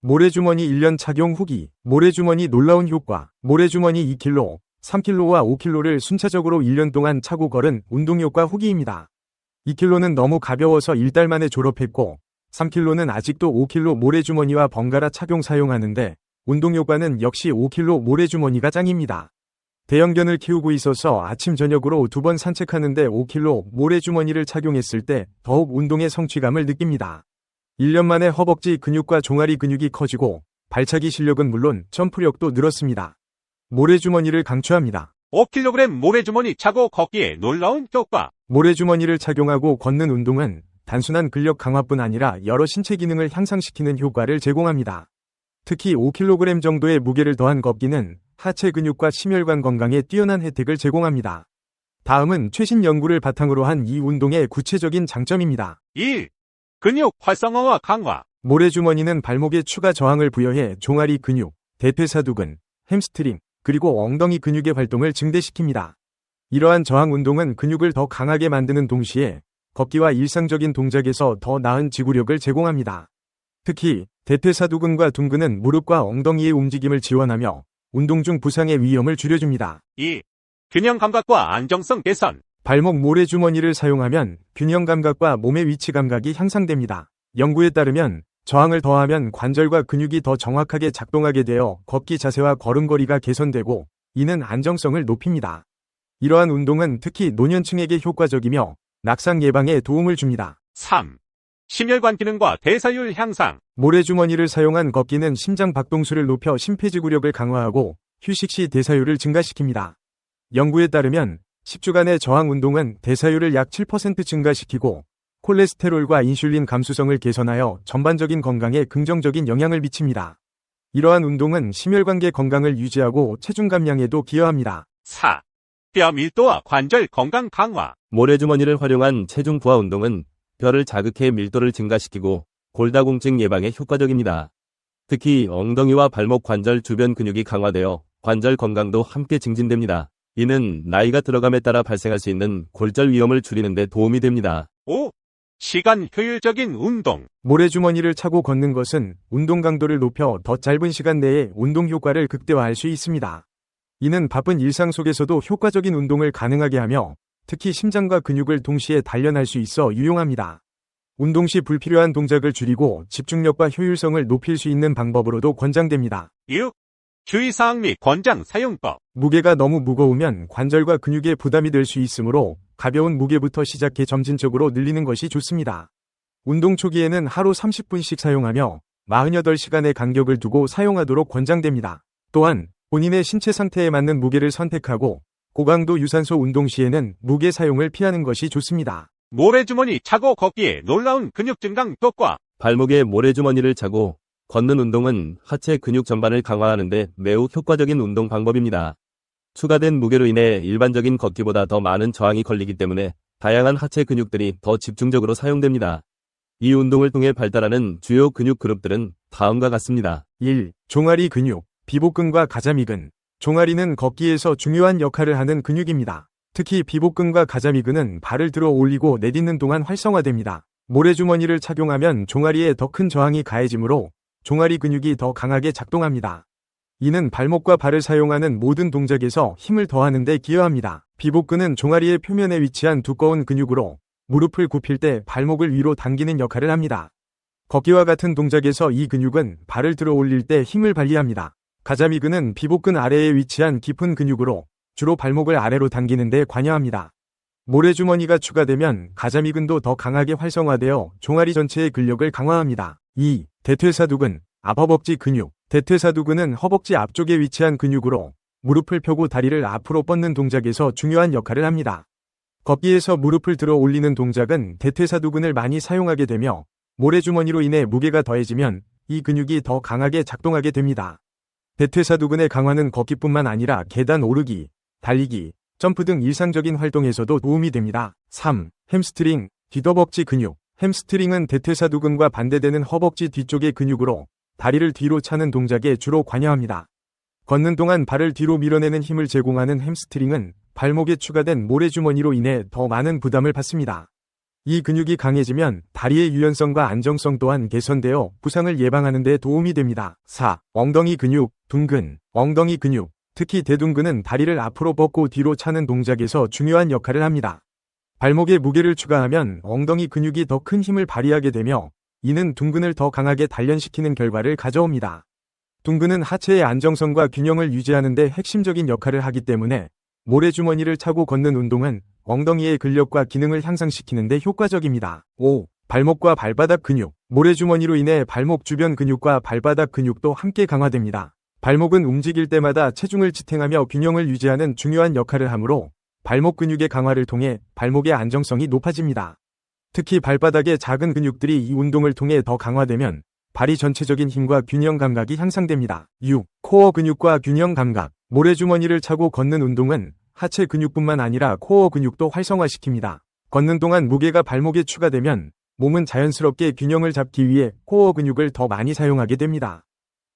모래주머니 1년 착용 후기. 모래주머니 놀라운 효과. 모래주머니 2kg, 3kg와 5kg를 순차적으로 1년 동안 차고 걸은 운동효과 후기입니다. 2kg는 너무 가벼워서 1달 만에 졸업했고 3kg는 아직도 5kg 모래주머니와 번갈아 착용 사용하는데 운동효과는 역시 5kg 모래주머니가 짱입니다. 대형견을 키우고 있어서 아침 저녁으로 2번 산책하는데 5kg 모래주머니를 착용했을 때 더욱 운동의 성취감을 느낍니다. 1년 만에 허벅지 근육과 종아리 근육이 커지고 발차기 실력은 물론 점프력도 늘었습니다. 모래주머니를 강추합니다. 5kg 모래주머니 차고 걷기에 놀라운 효과. 모래주머니를 착용하고 걷는 운동은 단순한 근력 강화뿐 아니라 여러 신체 기능을 향상시키는 효과를 제공합니다. 특히 5kg 정도의 무게를 더한 걷기는 하체 근육과 심혈관 건강에 뛰어난 혜택을 제공합니다. 다음은 최신 연구를 바탕으로 한 이 운동의 구체적인 장점입니다. 1. 근육 활성화와 강화. 모래주머니는 발목에 추가 저항을 부여해 종아리 근육, 대퇴사두근, 햄스트링, 그리고 엉덩이 근육의 활동을 증대시킵니다. 이러한 저항 운동은 근육을 더 강하게 만드는 동시에 걷기와 일상적인 동작에서 더 나은 지구력을 제공합니다. 특히 대퇴사두근과 둔근은 무릎과 엉덩이의 움직임을 지원하며 운동 중 부상의 위험을 줄여줍니다. 2. 균형 감각과 안정성 개선. 발목 모래주머니를 사용하면 균형 감각과 몸의 위치 감각이 향상됩니다. 연구에 따르면 저항을 더하면 관절과 근육이 더 정확하게 작동하게 되어 걷기 자세와 걸음걸이가 개선되고 이는 안정성을 높입니다. 이러한 운동은 특히 노년층에게 효과적이며 낙상 예방에 도움을 줍니다. 3. 심혈관 기능과 대사율 향상. 모래주머니를 사용한 걷기는 심장 박동수를 높여 심폐지구력을 강화하고 휴식 시 대사율을 증가시킵니다. 연구에 따르면 10주간의 저항 운동은 대사율을 약 7% 증가시키고 콜레스테롤과 인슐린 감수성을 개선하여 전반적인 건강에 긍정적인 영향을 미칩니다. 이러한 운동은 심혈관계 건강을 유지하고 체중 감량에도 기여합니다. 4. 뼈 밀도와 관절 건강 강화. 모래주머니를 활용한 체중 부하 운동은 뼈를 자극해 밀도를 증가시키고 골다공증 예방에 효과적입니다. 특히 엉덩이와 발목 관절 주변 근육이 강화되어 관절 건강도 함께 증진됩니다. 이는 나이가 들어감에 따라 발생할 수 있는 골절 위험을 줄이는 데 도움이 됩니다. 5. 시간 효율적인 운동. 모래주머니를 차고 걷는 것은 운동 강도를 높여 더 짧은 시간 내에 운동 효과를 극대화할 수 있습니다. 이는 바쁜 일상 속에서도 효과적인 운동을 가능하게 하며 특히 심장과 근육을 동시에 단련할 수 있어 유용합니다. 운동 시 불필요한 동작을 줄이고 집중력과 효율성을 높일 수 있는 방법으로도 권장됩니다. 6. 주의사항 및 권장 사용법. 무게가 너무 무거우면 관절과 근육에 부담이 될 수 있으므로 가벼운 무게부터 시작해 점진적으로 늘리는 것이 좋습니다. 운동 초기에는 하루 30분씩 사용하며 48시간의 간격을 두고 사용하도록 권장됩니다. 또한 본인의 신체 상태에 맞는 무게를 선택하고 고강도 유산소 운동 시에는 무게 사용을 피하는 것이 좋습니다. 모래주머니 차고 걷기에 놀라운 근육 증강 효과. 발목에 모래주머니를 차고 걷는 운동은 하체 근육 전반을 강화하는 데 매우 효과적인 운동 방법입니다. 추가된 무게로 인해 일반적인 걷기보다 더 많은 저항이 걸리기 때문에 다양한 하체 근육들이 더 집중적으로 사용됩니다. 이 운동을 통해 발달하는 주요 근육 그룹들은 다음과 같습니다. 1. 종아리 근육, 비복근과 가자미근. 종아리는 걷기에서 중요한 역할을 하는 근육입니다. 특히 비복근과 가자미근은 발을 들어 올리고 내딛는 동안 활성화됩니다. 모래주머니를 착용하면 종아리에 더 큰 저항이 가해지므로 종아리 근육이 더 강하게 작동합니다. 이는 발목과 발을 사용하는 모든 동작에서 힘을 더하는 데 기여합니다. 비복근은 종아리의 표면에 위치한 두꺼운 근육으로 무릎을 굽힐 때 발목을 위로 당기는 역할을 합니다. 걷기와 같은 동작에서 이 근육은 발을 들어 올릴 때 힘을 발휘합니다. 가자미근은 비복근 아래에 위치한 깊은 근육으로 주로 발목을 아래로 당기는 데 관여합니다. 모래주머니가 추가되면 가자미근도 더 강하게 활성화되어 종아리 전체의 근력을 강화합니다. 2. 대퇴사두근, 앞허벅지 근육. 대퇴사두근은 허벅지 앞쪽에 위치한 근육으로 무릎을 펴고 다리를 앞으로 뻗는 동작에서 중요한 역할을 합니다. 걷기에서 무릎을 들어 올리는 동작은 대퇴사두근을 많이 사용하게 되며 모래주머니로 인해 무게가 더해지면 이 근육이 더 강하게 작동하게 됩니다. 대퇴사두근의 강화는 걷기뿐만 아니라 계단 오르기, 달리기, 점프 등 일상적인 활동에서도 도움이 됩니다. 3. 햄스트링, 뒷허벅지 근육. 햄스트링은 대퇴사두근과 반대되는 허벅지 뒤쪽의 근육으로 다리를 뒤로 차는 동작에 주로 관여합니다. 걷는 동안 발을 뒤로 밀어내는 힘을 제공하는 햄스트링은 발목에 추가된 모래주머니로 인해 더 많은 부담을 받습니다. 이 근육이 강해지면 다리의 유연성과 안정성 또한 개선되어 부상을 예방하는 데 도움이 됩니다. 4. 엉덩이 근육, 둔근. 엉덩이 근육, 특히 대둔근은 다리를 앞으로 뻗고 뒤로 차는 동작에서 중요한 역할을 합니다. 발목에 무게를 추가하면 엉덩이 근육이 더 큰 힘을 발휘하게 되며 이는 둔근을 더 강하게 단련시키는 결과를 가져옵니다. 둔근은 하체의 안정성과 균형을 유지하는 데 핵심적인 역할을 하기 때문에 모래주머니를 차고 걷는 운동은 엉덩이의 근력과 기능을 향상시키는 데 효과적입니다. 5. 발목과 발바닥 근육. 모래주머니로 인해 발목 주변 근육과 발바닥 근육도 함께 강화됩니다. 발목은 움직일 때마다 체중을 지탱하며 균형을 유지하는 중요한 역할을 하므로 발목 근육의 강화를 통해 발목의 안정성이 높아집니다. 특히 발바닥의 작은 근육들이 이 운동을 통해 더 강화되면 발이 전체적인 힘과 균형 감각이 향상됩니다. 6. 코어 근육과 균형 감각. 모래주머니를 차고 걷는 운동은 하체 근육뿐만 아니라 코어 근육도 활성화시킵니다. 걷는 동안 무게가 발목에 추가되면 몸은 자연스럽게 균형을 잡기 위해 코어 근육을 더 많이 사용하게 됩니다.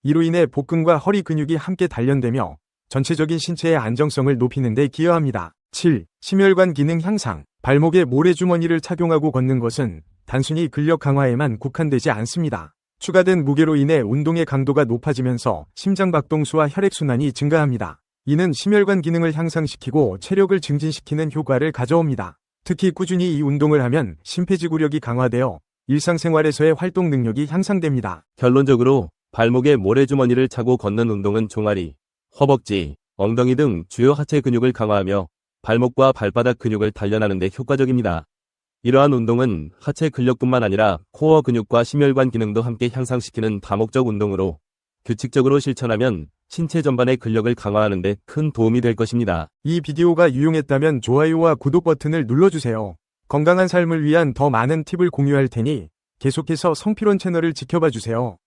이로 인해 복근과 허리 근육이 함께 단련되며 전체적인 신체의 안정성을 높이는 데 기여합니다. 7. 심혈관 기능 향상. 발목에 모래주머니를 착용하고 걷는 것은 단순히 근력 강화에만 국한되지 않습니다. 추가된 무게로 인해 운동의 강도가 높아지면서 심장박동수와 혈액순환이 증가합니다. 이는 심혈관 기능을 향상시키고 체력을 증진시키는 효과를 가져옵니다. 특히 꾸준히 이 운동을 하면 심폐지구력이 강화되어 일상생활에서의 활동 능력이 향상됩니다. 결론적으로 발목에 모래주머니를 차고 걷는 운동은 종아리, 허벅지, 엉덩이 등 주요 하체 근육을 강화하며 발목과 발바닥 근육을 단련하는 데 효과적입니다. 이러한 운동은 하체 근력뿐만 아니라 코어 근육과 심혈관 기능도 함께 향상시키는 다목적 운동으로 규칙적으로 실천하면 신체 전반의 근력을 강화하는 데 큰 도움이 될 것입니다. 이 비디오가 유용했다면 좋아요와 구독 버튼을 눌러주세요. 건강한 삶을 위한 더 많은 팁을 공유할 테니 계속해서 성필원 채널을 지켜봐 주세요.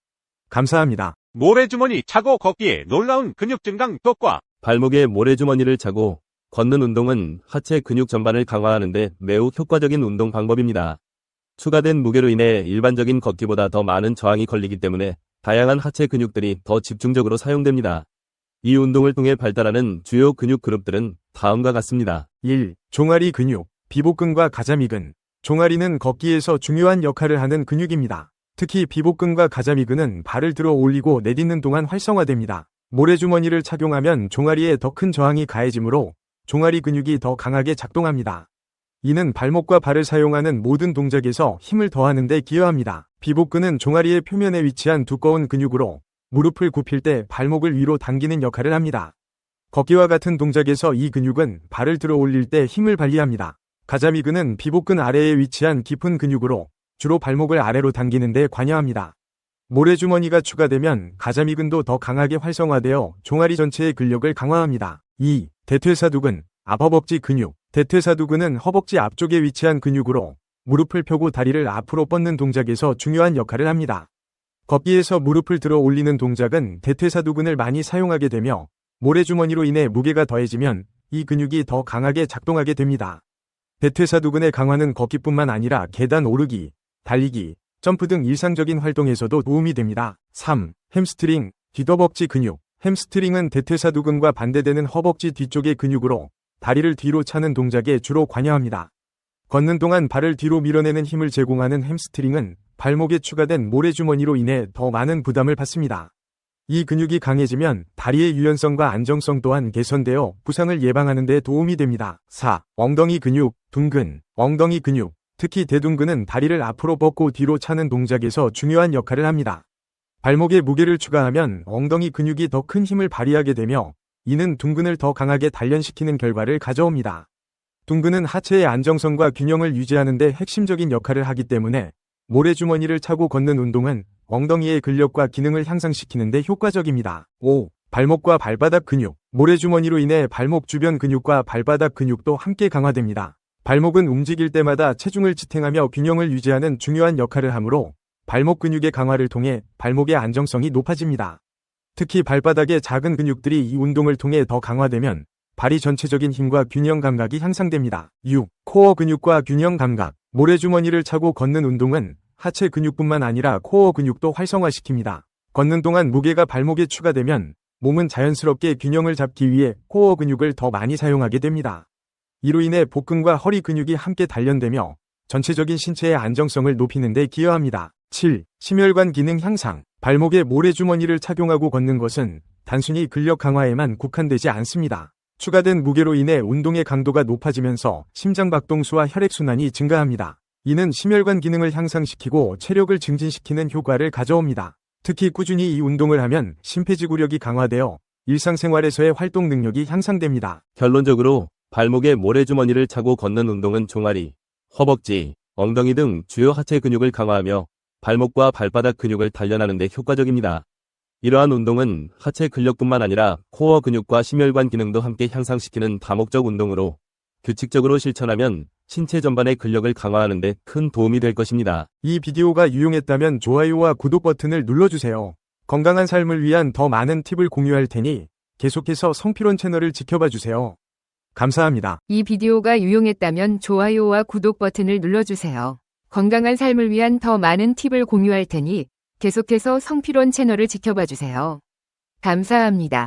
감사합니다. 모래주머니 차고 걷기에 놀라운 근육 증강 효과. 발목에 모래주머니를 차고 걷는 운동은 하체 근육 전반을 강화하는 데 매우 효과적인 운동 방법입니다. 추가된 무게로 인해 일반적인 걷기보다 더 많은 저항이 걸리기 때문에 다양한 하체 근육들이 더 집중적으로 사용됩니다. 이 운동을 통해 발달하는 주요 근육 그룹들은 다음과 같습니다. 1. 종아리 근육, 비복근과 가자미근. 종아리는 걷기에서 중요한 역할을 하는 근육입니다. 특히 비복근과 가자미근은 발을 들어 올리고 내딛는 동안 활성화됩니다. 모래주머니를 착용하면 종아리에 더 큰 저항이 가해지므로 종아리 근육이 더 강하게 작동합니다. 이는 발목과 발을 사용하는 모든 동작에서 힘을 더하는 데 기여합니다. 비복근은 종아리의 표면에 위치한 두꺼운 근육으로 무릎을 굽힐 때 발목을 위로 당기는 역할을 합니다. 걷기와 같은 동작에서 이 근육은 발을 들어 올릴 때 힘을 발휘합니다. 가자미근은 비복근 아래에 위치한 깊은 근육으로 주로 발목을 아래로 당기는 데 관여합니다. 모래주머니가 추가되면 가자미근도 더 강하게 활성화되어 종아리 전체의 근력을 강화합니다. 2. 대퇴사두근, 앞허벅지 근육. 대퇴사두근은 허벅지 앞쪽에 위치한 근육으로 무릎을 펴고 다리를 앞으로 뻗는 동작에서 중요한 역할을 합니다. 걷기에서 무릎을 들어 올리는 동작은 대퇴사두근을 많이 사용하게 되며 모래주머니로 인해 무게가 더해지면 이 근육이 더 강하게 작동하게 됩니다. 대퇴사두근의 강화는 걷기뿐만 아니라 계단 오르기, 달리기, 점프 등 일상적인 활동에서도 도움이 됩니다. 3. 햄스트링, 뒷허벅지 근육. 햄스트링은 대퇴사두근과 반대되는 허벅지 뒤쪽의 근육으로 다리를 뒤로 차는 동작에 주로 관여합니다. 걷는 동안 발을 뒤로 밀어내는 힘을 제공하는 햄스트링은 발목에 추가된 모래주머니로 인해 더 많은 부담을 받습니다. 이 근육이 강해지면 다리의 유연성과 안정성 또한 개선되어 부상을 예방하는 데 도움이 됩니다. 4. 엉덩이 근육, 둔근. 엉덩이 근육, 특히 대둔근은 다리를 앞으로 뻗고 뒤로 차는 동작에서 중요한 역할을 합니다. 발목에 무게를 추가하면 엉덩이 근육이 더 큰 힘을 발휘하게 되며 이는 둔근을 더 강하게 단련시키는 결과를 가져옵니다. 둔근은 하체의 안정성과 균형을 유지하는 데 핵심적인 역할을 하기 때문에 모래주머니를 차고 걷는 운동은 엉덩이의 근력과 기능을 향상시키는 데 효과적입니다. 5. 발목과 발바닥 근육. 모래주머니로 인해 발목 주변 근육과 발바닥 근육도 함께 강화됩니다. 발목은 움직일 때마다 체중을 지탱하며 균형을 유지하는 중요한 역할을 하므로 발목 근육의 강화를 통해 발목의 안정성이 높아집니다. 특히 발바닥의 작은 근육들이 이 운동을 통해 더 강화되면 발이 전체적인 힘과 균형 감각이 향상됩니다. 6. 코어 근육과 균형 감각. 모래주머니를 차고 걷는 운동은 하체 근육뿐만 아니라 코어 근육도 활성화시킵니다. 걷는 동안 무게가 발목에 추가되면 몸은 자연스럽게 균형을 잡기 위해 코어 근육을 더 많이 사용하게 됩니다. 이로 인해 복근과 허리 근육이 함께 단련되며 전체적인 신체의 안정성을 높이는 데 기여합니다. 7. 심혈관 기능 향상. 발목에 모래주머니를 착용하고 걷는 것은 단순히 근력 강화에만 국한되지 않습니다. 추가된 무게로 인해 운동의 강도가 높아지면서 심장박동수와 혈액순환이 증가합니다. 이는 심혈관 기능을 향상시키고 체력을 증진시키는 효과를 가져옵니다. 특히 꾸준히 이 운동을 하면 심폐지구력이 강화되어 일상생활에서의 활동 능력이 향상됩니다. 결론적으로 발목에 모래주머니를 차고 걷는 운동은 종아리, 허벅지, 엉덩이 등 주요 하체 근육을 강화하며 발목과 발바닥 근육을 단련하는 데 효과적입니다. 이러한 운동은 하체 근력뿐만 아니라 코어 근육과 심혈관 기능도 함께 향상시키는 다목적 운동으로 규칙적으로 실천하면 신체 전반의 근력을 강화하는 데 큰 도움이 될 것입니다. 이 비디오가 유용했다면 좋아요와 구독 버튼을 눌러주세요. 건강한 삶을 위한 더 많은 팁을 공유할 테니 계속해서 성필원 채널을 지켜봐 주세요. 감사합니다. 이 비디오가 유용했다면 좋아요와 구독 버튼을 눌러주세요. 건강한 삶을 위한 더 많은 팁을 공유할 테니 계속해서 성필원 채널을 지켜봐 주세요. 감사합니다.